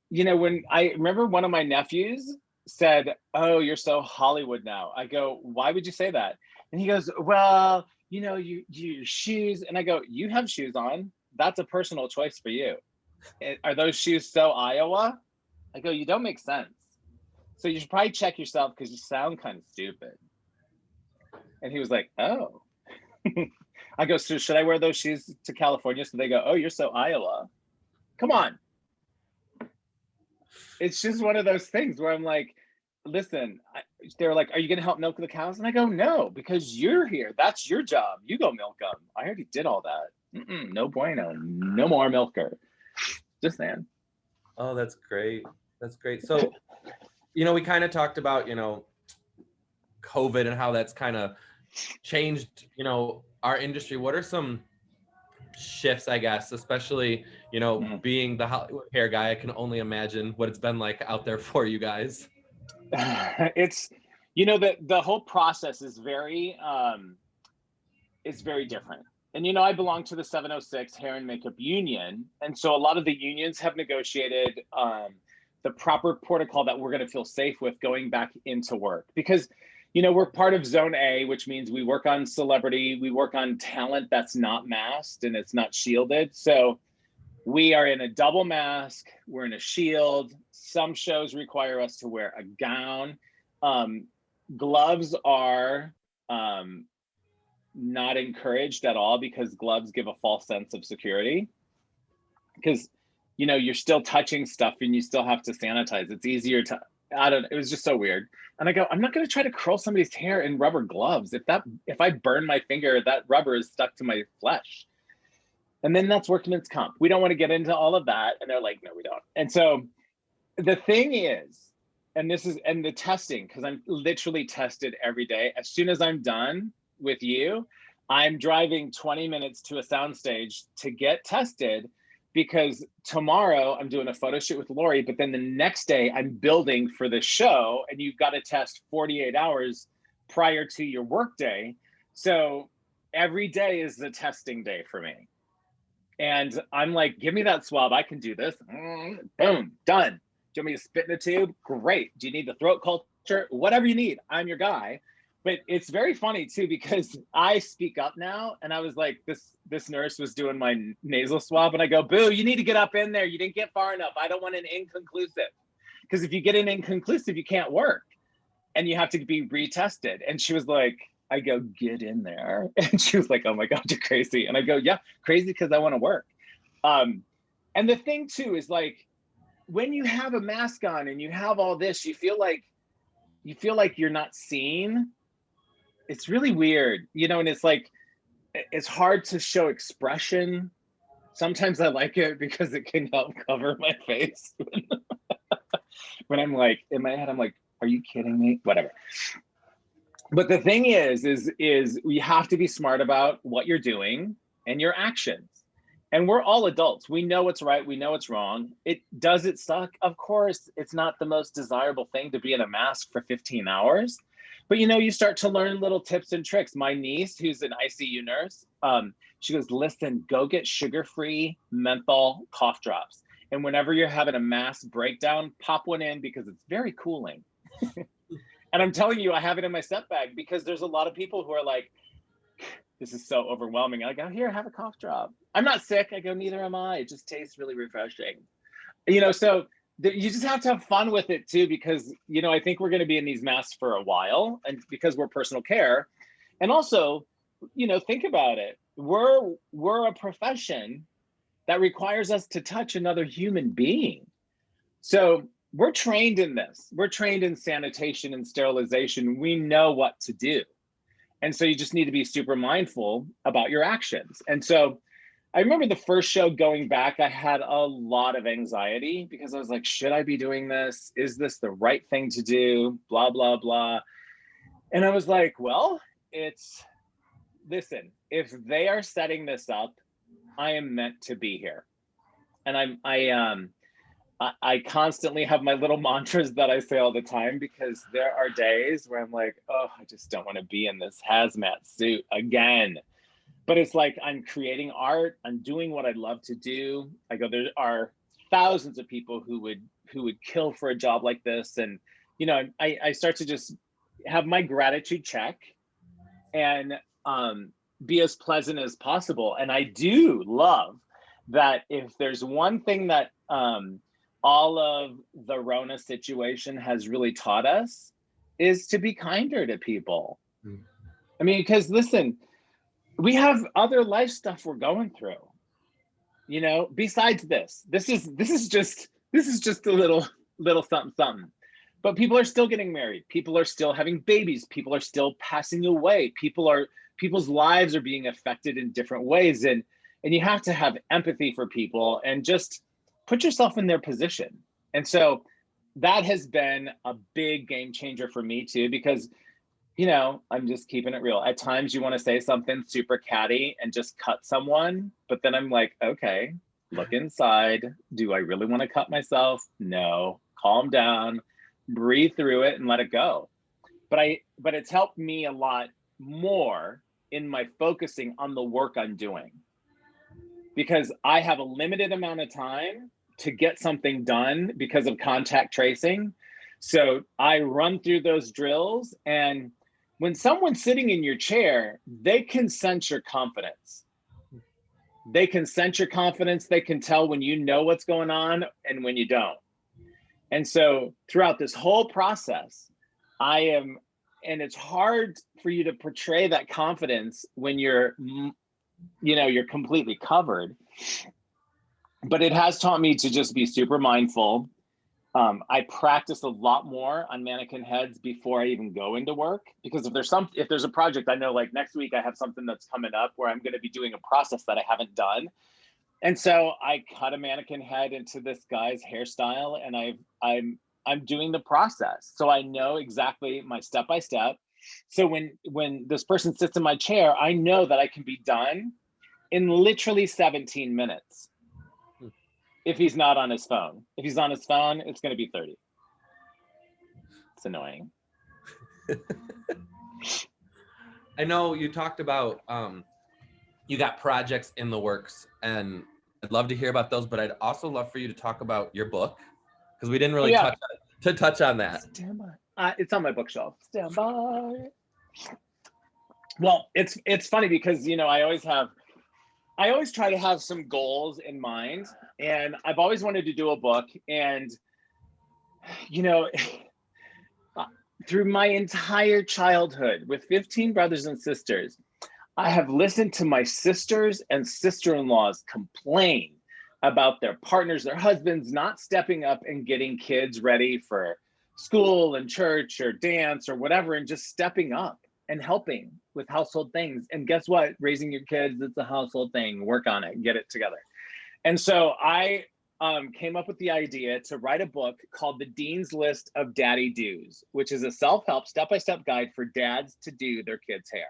when I remember one of my nephews said, "Oh, you're so Hollywood now." I go, "Why would you say that?" And he goes, "Well, your shoes." And I go, "You have shoes on. That's a personal choice for you. Are those shoes so Iowa?" I go, "You don't make sense. So you should probably check yourself because you sound kind of stupid." And he was like, "Oh." I go, "So should I wear those shoes to California?" So they go, "Oh, you're so Iowa." Come on. It's just one of those things where I'm like, listen, they're like, "Are you going to help milk the cows?" And I go, "No, because you're here. That's your job. You go milk them. I already did all that. No bueno. No more milker." Just saying. Oh, that's great. That's great. So, we kind of talked about, COVID and how that's kind of changed, our industry. What are some shifts, I guess, especially, being the Hollywood hair guy? I can only imagine what it's been like out there for you guys. It's, the whole process is very different. And, I belong to the 706 Hair and Makeup Union. And so a lot of the unions have negotiated the proper protocol that we're going to feel safe with going back into work. Because, we're part of Zone A, which means we work on celebrity, we work on talent that's not masked and it's not shielded. So we are in a double mask, we're in a shield. Some shows require us to wear a gown. Gloves are not encouraged at all because gloves give a false sense of security. Because, you're still touching stuff and you still have to sanitize. It's easier to, it was just so weird. And I go, I'm not going to try to curl somebody's hair in rubber gloves. If I burn my finger, that rubber is stuck to my flesh. And then that's workman's comp. We don't want to get into all of that. And they're like, "No, we don't." And so the thing is, and the testing, because I'm literally tested every day. As soon as I'm done with you, I'm driving 20 minutes to a soundstage to get tested, because tomorrow I'm doing a photo shoot with Lori, but then the next day I'm building for the show, and you've got to test 48 hours prior to your work day. So every day is the testing day for me. And I'm like, "Give me that swab. I can do this." Boom, done. Do you want me to spit in a tube? Great. Do you need the throat culture? Whatever you need, I'm your guy. But it's very funny too, because I speak up now, and I was like, this nurse was doing my nasal swab, and I go, "Boo, you need to get up in there. You didn't get far enough. I don't want an inconclusive." Because if you get an inconclusive, you can't work and you have to be retested. And she was like, I go, "Get in there." And she was like, "Oh my God, you're crazy." And I go, "Yeah, crazy because I want to work." And the thing too is, like, when you have a mask on and you have all this, you feel like you're not seen. It's really weird, and it's like, it's hard to show expression. Sometimes I like it because it can help cover my face. When I'm like, in my head, I'm like, "Are you kidding me?" Whatever. But the thing is we have to be smart about what you're doing and your actions. And we're all adults. We know what's right. We know what's wrong. Does it suck? Of course, it's not the most desirable thing to be in a mask for 15 hours. But you start to learn little tips and tricks. My niece, who's an ICU nurse, she goes, listen, go get sugar-free menthol cough drops. And whenever you're having a mask breakdown, pop one in because it's very cooling. And I'm telling you, I have it in my step bag because there's a lot of people who are like, this is so overwhelming. I go, here, have a cough drop. I'm not sick. I go, neither am I. It just tastes really refreshing. So you just have to have fun with it too, because, I think we're going to be in these masks for a while, and because we're personal care. And also, think about it. We're a profession that requires us to touch another human being. So we're trained in this. We're trained in sanitation and sterilization. We know what to do. And so you just need to be super mindful about your actions. And so I remember the first show going back, I had a lot of anxiety because I was like, should I be doing this? Is this the right thing to do? Blah, blah, blah. And I was like, well, listen, if they are setting this up, I am meant to be here. And I constantly have my little mantras that I say all the time, because there are days where I'm like, oh, I just don't want to be in this hazmat suit again. But it's like, I'm creating art. I'm doing what I'd love to do. I go, there are thousands of people who would kill for a job like this. And, I start to just have my gratitude check and be as pleasant as possible. And I do love that if there's one thing that all of the Rona situation has really taught us, is to be kinder to people. I mean, because listen, we have other life stuff we're going through, besides this is just a little something. But people are still getting married. People are still having babies. People are still passing away. People's lives are being affected in different ways. And you have to have empathy for people and just put yourself in their position. And so that has been a big game changer for me too, because, I'm just keeping it real. At times you want to say something super catty and just cut someone, but then I'm like, okay, look inside. Do I really want to cut myself? No, calm down, breathe through it and let it go. But it's helped me a lot more in my focusing on the work I'm doing, because I have a limited amount of time to get something done because of contact tracing. So I run through those drills, and when someone's sitting in your chair, they can sense your confidence. They can sense your confidence. They can tell when you know what's going on and when you don't. And so throughout this whole process, and it's hard for you to portray that confidence when you're completely covered. But it has taught me to just be super mindful. I practice a lot more on mannequin heads before I even go into work, because if there's a project, I know like next week I have something that's coming up where I'm going to be doing a process that I haven't done. And so I cut a mannequin head into this guy's hairstyle, and I'm doing the process. So I know exactly my step by step. So when this person sits in my chair, I know that I can be done in literally 17 minutes. If he's not on his phone. If he's on his phone, it's going to be 30. It's annoying. I know you talked about you got projects in the works, and I'd love to hear about those, but I'd also love for you to talk about your book, because we didn't really touch on that. Stand by. It's on my bookshelf. Stand by. Well, it's funny because I always try to have some goals in mind, and I've always wanted to do a book. And, through my entire childhood with 15 brothers and sisters, I have listened to my sisters and sister-in-laws complain about their partners, their husbands not stepping up and getting kids ready for school and church or dance or whatever, and just stepping up and helping with household things. And guess what? Raising your kids, it's a household thing. Work on it, get it together. And so I came up with the idea to write a book called The Dean's List of Daddy Do's, which is a self-help step-by-step guide for dads to do their kids' hair.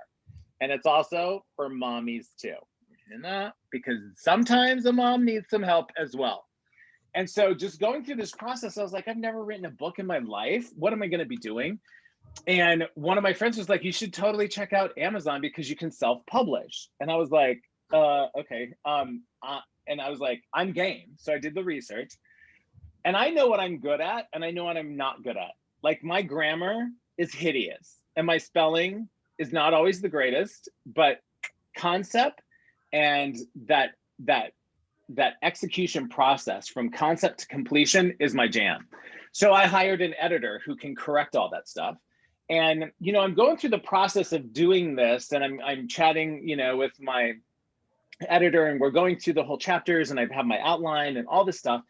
And it's also for mommies too. because sometimes a mom needs some help as well. And so just going through this process, I was like, I've never written a book in my life. What am I going to be doing? And one of my friends was like, you should totally check out Amazon because you can self-publish. And I was like, okay. And I was like, I'm game. So I did the research, and I know what I'm good at and I know what I'm not good at. Like, my grammar is hideous and my spelling is not always the greatest, but concept and that execution process from concept to completion is my jam. So I hired an editor who can correct all that stuff. And, I'm going through the process of doing this, and I'm chatting, with my editor, and we're going through the whole chapters, and I have my outline and all this stuff.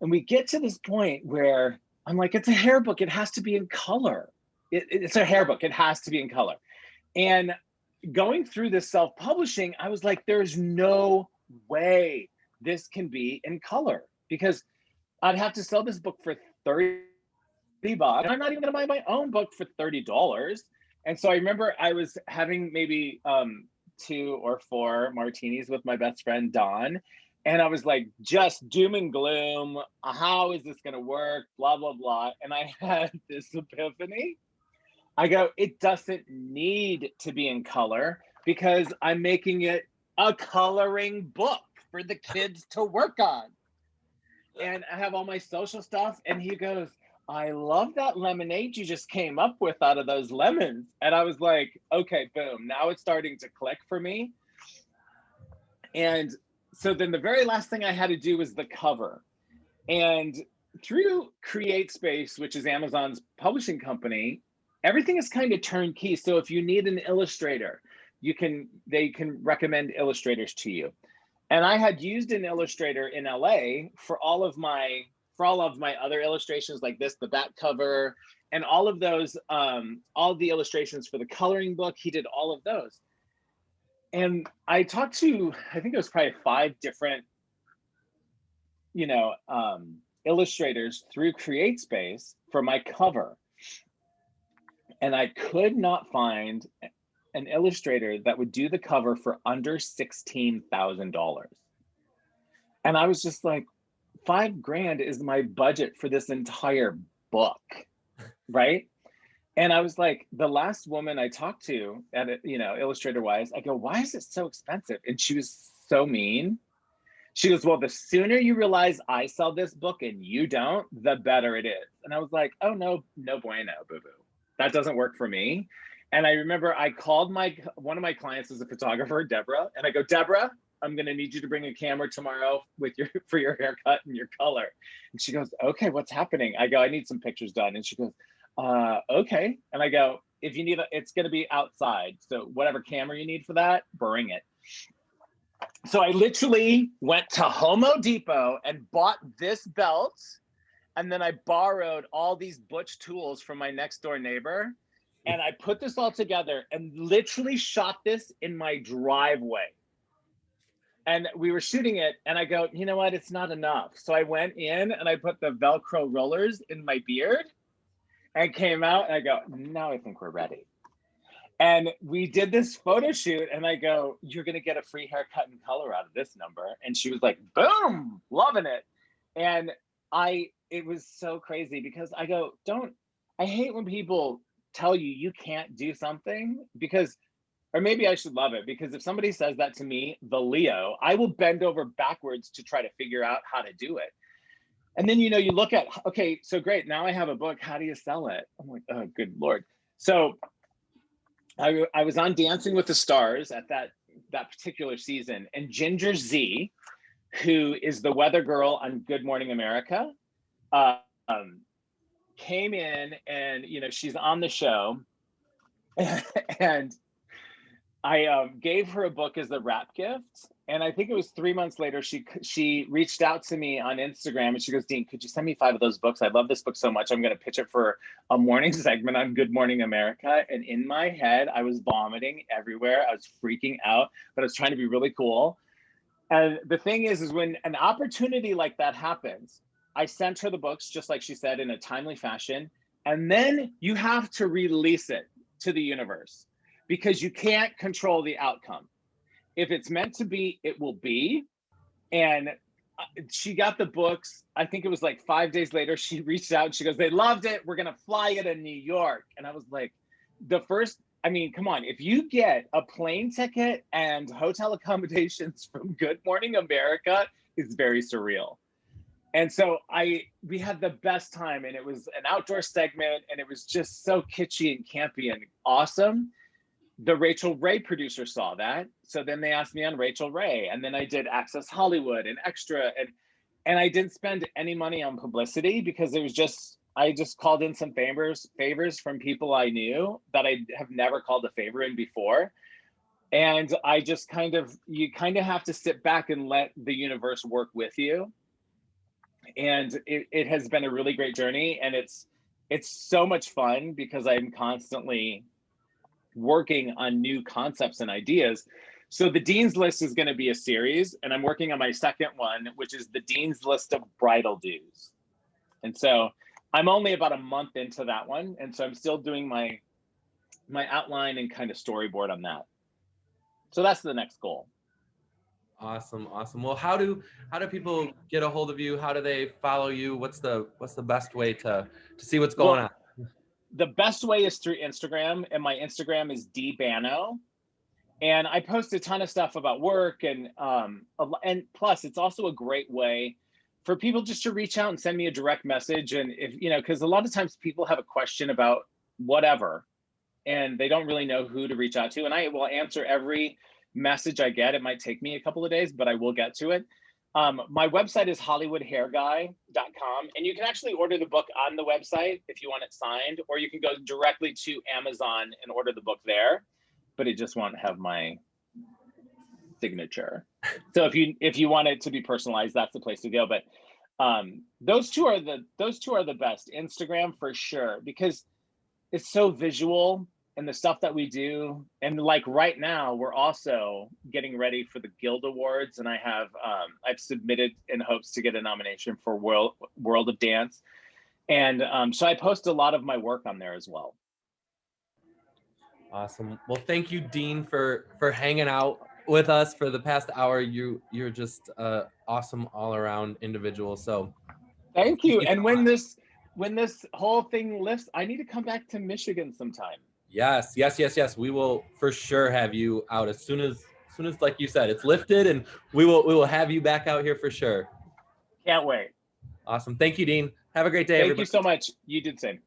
And we get to this point where I'm like, it's a hair book. It has to be in color. It's a hair book. It has to be in color. And going through this self-publishing, I was like, there's no way this can be in color, because I'd have to sell this book for $30. And I'm not even gonna buy my own book for $30. And so I remember I was having maybe 2 or 4 martinis with my best friend, Dawn. And I was like, just doom and gloom. How is this gonna work? Blah, blah, blah. And I had this epiphany. I go, it doesn't need to be in color because I'm making it a coloring book for the kids to work on. And I have all my social stuff. And he goes, I love that lemonade you just came up with out of those lemons. And I was like, okay, boom. Now it's starting to click for me. And so then the very last thing I had to do was the cover. And through CreateSpace, which is Amazon's publishing company, everything is kind of turnkey. So if you need an illustrator, they can recommend illustrators to you. And I had used an illustrator in LA for all of my other illustrations like this, the back cover, and all of those, all the illustrations for the coloring book. He did all of those. And I talked to, I think it was probably 5 different, illustrators through CreateSpace for my cover. And I could not find an illustrator that would do the cover for under $16,000. And I was just like, $5,000 is my budget for this entire book, right? And I was like, the last woman I talked to at illustrator wise, I go, why is it so expensive? And she was so mean. She goes, well, the sooner you realize I sell this book and you don't, the better it is. And I was like, oh, no bueno, boo-boo. That doesn't work for me. And I remember I called one of my clients is a photographer, Deborah, and I go, Deborah, I'm gonna need you to bring a camera tomorrow for your haircut and your color. And she goes, okay, what's happening? I go, I need some pictures done. And she goes, okay. And I go, if you need, it's gonna be outside. So whatever camera you need for that, bring it. So I literally went to Home Depot and bought this belt. And then I borrowed all these butch tools from my next door neighbor. And I put this all together and literally shot this in my driveway. And we were shooting it and I go, you know what? It's not enough. So I went in and I put the Velcro rollers in my beard and came out and I go, now I think we're ready. And we did this photo shoot and I go, you're going to get a free haircut and color out of this number. And she was like, boom, loving it. And it was so crazy because I go, I hate when people tell you can't do something because, or maybe I should love it because if somebody says that to me, the Leo, I will bend over backwards to try to figure out how to do it. And then, you look at, okay, so great. Now I have a book. How do you sell it? I'm like, oh, good Lord. So I was on Dancing with the Stars at that particular season, and Ginger Z, who is the weather girl on Good Morning America, came in and, she's on the show and I gave her a book as a wrap gift. And I think it was 3 months later, she reached out to me on Instagram and she goes, Dean, could you send me 5 of those books? I love this book so much. I'm going to pitch it for a morning segment on Good Morning America. And in my head, I was vomiting everywhere. I was freaking out, but I was trying to be really cool. And the thing is when an opportunity like that happens, I sent her the books, just like she said, in a timely fashion. And then you have to release it to the universe because you can't control the outcome. if it's meant to be, it will be. And she got the books. I think it was like 5 days later, she reached out and she goes, they loved it. We're going to fly it to New York. And I was like, I mean, come on, if you get a plane ticket and hotel accommodations from Good Morning America, it's very surreal. And so we had the best time, and it was an outdoor segment, and it was just so kitschy and campy and awesome. The Rachel Ray producer saw that. So then they asked me on Rachel Ray, and then I did Access Hollywood and Extra, and I didn't spend any money on publicity because I just called in some favors from people I knew that I have never called a favor in before. And I just you kind of have to sit back and let the universe work with you. And it has been a really great journey, and it's so much fun because I'm constantly working on new concepts and ideas. So the Dean's List is going to be a series, and I'm working on my second one, which is the Dean's List of Bridal Dues. And so I'm only about a month into that one, and so I'm still doing my outline and kind of storyboard on that. So that's the next goal. Awesome. Well, how do people get a hold of you? How do they follow you? What's the best way to see what's going on? The best way is through Instagram, and my Instagram is dbano. And I post a ton of stuff about work, and plus it's also a great way for people just to reach out and send me a direct message. And if, because a lot of times people have a question about whatever, and they don't really know who to reach out to. And I will answer every message I get. It might take me a couple of days, but I will get to it. My website is hollywoodhairguy.com, and you can actually order the book on the website if you want it signed, or you can go directly to Amazon and order the book there, but it just won't have my signature. So if you want it to be personalized, that's the place to go. But those two are the best. Instagram for sure, because it's so visual, and the stuff that we do. And like right now, we're also getting ready for the Guild Awards, and I've submitted in hopes to get a nomination for World of Dance. And so I post a lot of my work on there as well. Awesome. Well, thank you, Dean, for hanging out with us for the past hour. You're just awesome all around individual. So thank you. And when this whole thing lifts, I need to come back to Michigan sometime. Yes. We will for sure have you out as soon as like you said, it's lifted, and we will have you back out here for sure. Can't wait. Awesome. Thank you, Dean. Have a great day. Thank you so much. You did the same.